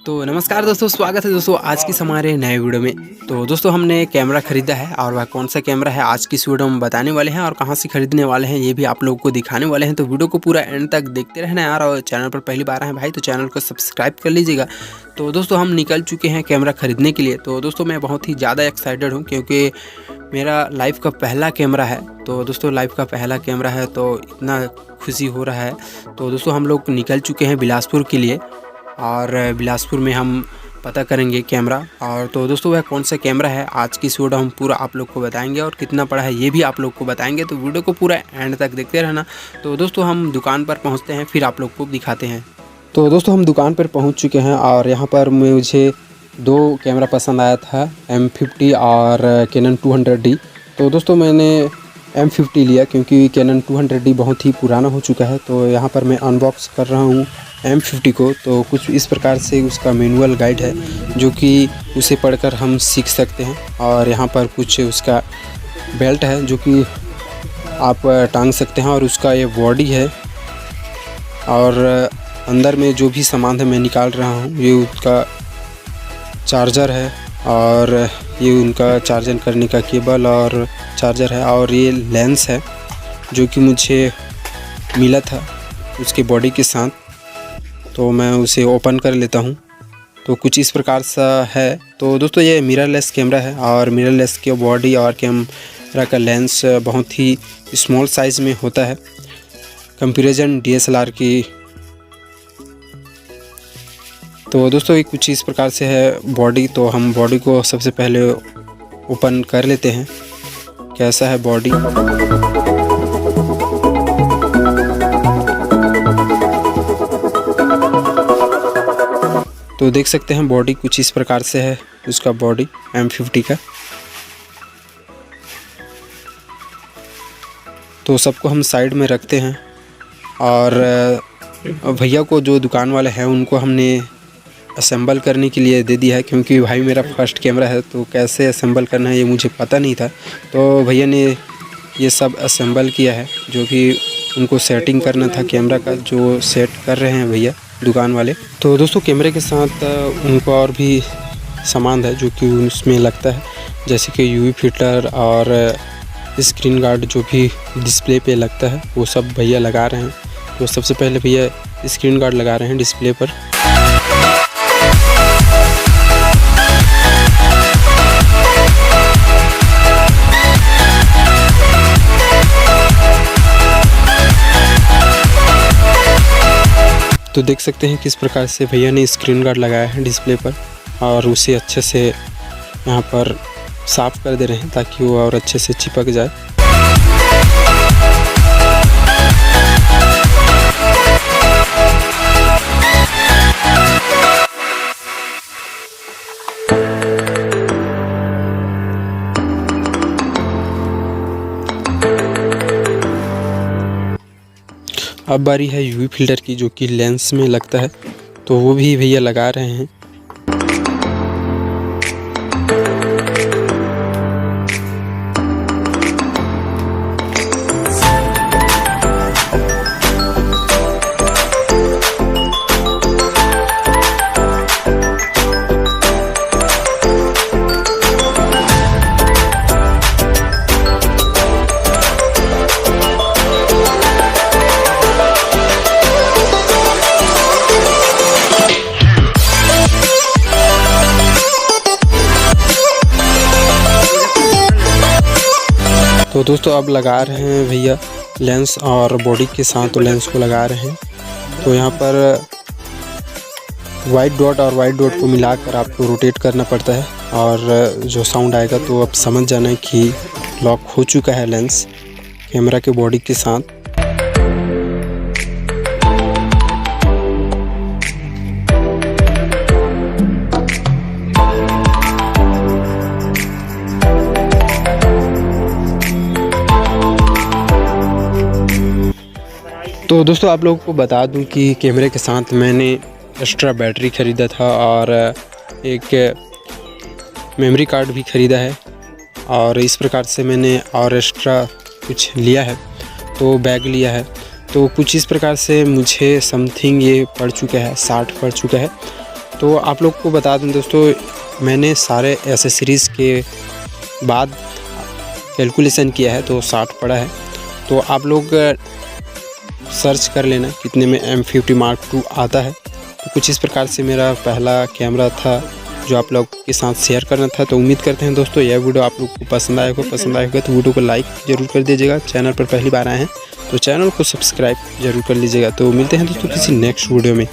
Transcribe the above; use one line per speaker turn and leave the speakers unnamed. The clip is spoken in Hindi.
तो नमस्कार दोस्तों, स्वागत है दोस्तों आज की हमारे नए वीडियो में। तो दोस्तों हमने कैमरा ख़रीदा है और वह कौन सा कैमरा है आज की इस वीडियो में बताने वाले हैं और कहां से खरीदने वाले हैं ये भी आप लोगों को दिखाने वाले हैं। तो वीडियो को पूरा एंड तक देखते रहना यार, और चैनल पर पहली बार आए भाई तो चैनल को सब्सक्राइब कर लीजिएगा। तो दोस्तों हम निकल चुके हैं कैमरा ख़रीदने के लिए। तो दोस्तों मैं बहुत ही ज़्यादा एक्साइटेड हूँ क्योंकि मेरा लाइफ का पहला कैमरा है। तो दोस्तों लाइफ का पहला कैमरा है तो इतना खुशी हो रहा है। तो दोस्तों हम लोग निकल चुके हैं बिलासपुर के लिए और बिलासपुर में हम पता करेंगे कैमरा। और तो दोस्तों वह कौन सा कैमरा है आज की इस वीडियो हम पूरा आप लोग को बताएंगे और कितना पड़ा है ये भी आप लोग को बताएंगे। तो वीडियो को पूरा एंड तक देखते रहना। तो दोस्तों हम दुकान पर पहुंचते हैं फिर आप लोग को दिखाते हैं। तो दोस्तों हम दुकान पर पहुंच चुके हैं और यहाँ पर मुझे दो कैमरा पसंद आया था, M50 और कैनन 200D। तो दोस्तों मैंने M50 लिया क्योंकि कैनन 200D बहुत ही पुराना हो चुका है। तो यहाँ पर मैं अनबॉक्स कर रहा हूँ M50 को। तो कुछ इस प्रकार से उसका मैनुअल गाइड है जो कि उसे पढ़कर हम सीख सकते हैं। और यहाँ पर कुछ उसका बेल्ट है जो कि आप टांग सकते हैं और उसका ये बॉडी है। और अंदर में जो भी सामान है मैं निकाल रहा हूँ, ये उसका चार्जर है और ये उनका चार्जर करने का केबल और चार्जर है। और ये लेंस है जो कि मुझे मिला था उसके बॉडी के साथ। तो मैं उसे ओपन कर लेता हूँ। तो कुछ इस प्रकार सा है। तो दोस्तों ये मिररलेस कैमरा है और मिररलेस के बॉडी और कैमरा का लेंस बहुत ही स्मॉल साइज़ में होता है कंपैरिजन DSLR की। तो दोस्तों ये कुछ इस प्रकार से है बॉडी। तो हम बॉडी को सबसे पहले ओपन कर लेते हैं, कैसा है बॉडी। तो देख सकते हैं बॉडी कुछ इस प्रकार से है उसका बॉडी M50 का। तो सबको हम साइड में रखते हैं और भैया को जो दुकान वाले हैं उनको हमने असेंबल करने के लिए दे दिया है क्योंकि भाई मेरा फर्स्ट कैमरा है तो कैसे असेंबल करना है ये मुझे पता नहीं था। तो भैया ने ये सब असेंबल किया है जो कि उनको सेटिंग करना था कैमरा का, जो सेट कर रहे हैं भैया दुकान वाले। तो दोस्तों कैमरे के साथ उनको और भी सामान है जो कि उसमें लगता है, जैसे कि UV फिल्टर और स्क्रीन गार्ड जो भी डिस्प्ले पे लगता है वो सब भैया लगा रहे हैं। तो सबसे पहले भैया स्क्रीन गार्ड लगा रहे हैं डिस्प्ले पर। तो देख सकते हैं किस प्रकार से भैया ने स्क्रीन गार्ड लगाया है डिस्प्ले पर और उसे अच्छे से यहाँ पर साफ़ कर दे रहे हैं ताकि वो और अच्छे से चिपक जाए। अब बारी है UV फिल्टर की जो कि लेंस में लगता है। तो वो भी भैया लगा रहे हैं। तो दोस्तों अब लगा रहे हैं भैया लेंस और बॉडी के साथ। तो लेंस को लगा रहे हैं। तो यहाँ पर वाइट डॉट और वाइट डॉट को मिलाकर आपको रोटेट करना पड़ता है और जो साउंड आएगा तो अब समझ जाना है कि लॉक हो चुका है लेंस कैमरा के बॉडी के साथ। तो दोस्तों आप लोगों को बता दूं कि कैमरे के साथ मैंने एक्स्ट्रा बैटरी ख़रीदा था और एक मेमोरी कार्ड भी ख़रीदा है और इस प्रकार से मैंने और एक्स्ट्रा कुछ लिया है। तो बैग लिया है। तो कुछ इस प्रकार से मुझे समथिंग ये पड़ चुका है 60 पड़ चुका है। तो आप लोग को बता दूं दोस्तों, मैंने सारे एसेसरीज़ के बाद कैलकुलेशन किया है तो 60 पड़ा है। तो आप लोग सर्च कर लेना कितने में M50 Mark II आता है। तो कुछ इस प्रकार से मेरा पहला कैमरा था जो आप लोग के साथ शेयर करना था। तो उम्मीद करते हैं दोस्तों यह वीडियो आप लोग को पसंद आएगा तो वीडियो को लाइक ज़रूर कर दीजिएगा। चैनल पर पहली बार आए हैं तो चैनल को सब्सक्राइब जरूर कर लीजिएगा। तो मिलते हैं दोस्तों किसी नेक्स्ट वीडियो में।